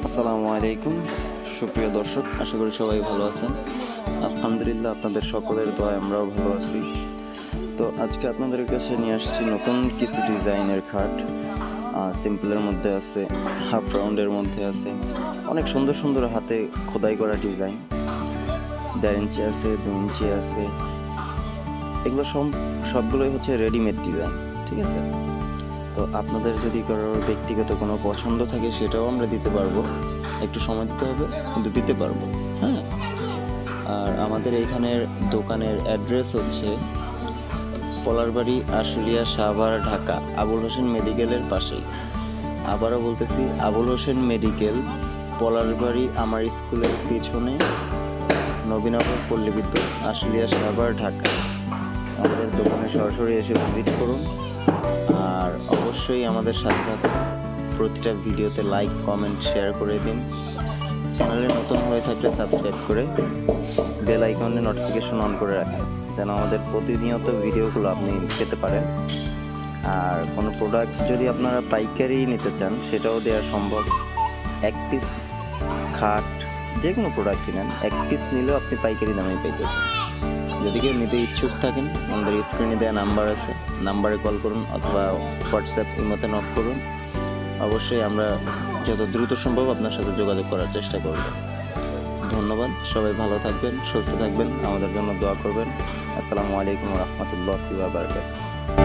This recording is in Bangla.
আসসালামু আলাইকুম সুপ্রিয় দর্শক, আশা করি সবাই ভালো আছেন। আলহামদুলিল্লাহ, আপনাদের সকলের দোয়ায় আমরাও ভালো আছি। তো আজকে আপনাদের কাছে নিয়ে আসছি নতুন কিছু ডিজাইনের খাট। সিম্পলের মধ্যে আছে, হাফ রাউন্ডের মধ্যে আছে, অনেক সুন্দর সুন্দর হাতে খোদাই করা ডিজাইন। 1.5 ইঞ্চি আছে, 2 ইঞ্চি আছে, এগুলো সবগুলোই হচ্ছে রেডিমেড ডিজাইন। ঠিক আছে, তো আপনাদের যদি কারোর ব্যক্তিগত কোনো পছন্দ থাকে সেটাও আমরা দিতে পারবো, একটু সময় দিতে হবে কিন্তু দিতে পারবো। হ্যাঁ, আর আমাদের এখানের দোকানের অ্যাড্রেস হচ্ছে পলারবাড়ি, আশুলিয়া, সাভার, ঢাকা, আবুল হোসেন মেডিকেলের পাশেই। আবারও বলতেছি, আবুল হোসেন মেডিকেল, পলারবাড়ি আমার স্কুলের পিছনে, নবীনগর পল্লী বিদ্যুৎ, আশুলিয়া, সাভার, ঢাকা। আমাদের দোকানে সরাসরি এসে ভিজিট করুন। আর অবশ্যই আমাদের সাথে থাকুন। প্রতিটা ভিডিওতে লাইক, কমেন্ট, শেয়ার করে দিন। চ্যানেলে নতুন হয়ে থাকলে সাবস্ক্রাইব করে বেল আইকনে নোটিফিকেশন অন করে রাখেন, যেন আমাদের প্রতিনিয়ত ভিডিওগুলো আপনি পেতে পারেন। আর কোনো প্রোডাক্ট যদি আপনারা পাইকারি নিতে চান সেটাও দেওয়া সম্ভব। 1 পিস খাট, যে কোনো প্রোডাক্টই নেন, 1 পিস নিলেও আপনি পাইকারি দামে পাইতে পারেন। যদি কেউ নিতে ইচ্ছুক থাকেন, আমাদের স্ক্রিনে দেওয়া নাম্বার আছে, নাম্বারে কল করুন অথবা হোয়াটসঅ্যাপ ইমোতে নক করুন। অবশ্যই আমরা যত দ্রুত সম্ভব আপনার সাথে যোগাযোগ করার চেষ্টা করব। ধন্যবাদ, সবাই ভালো থাকবেন, সুস্থ থাকবেন, আমাদের জন্য দোয়া করবেন। আসসালামু আলাইকুম ওয়া রাহমাতুল্লাহি ওয়া বারাকাতুহু।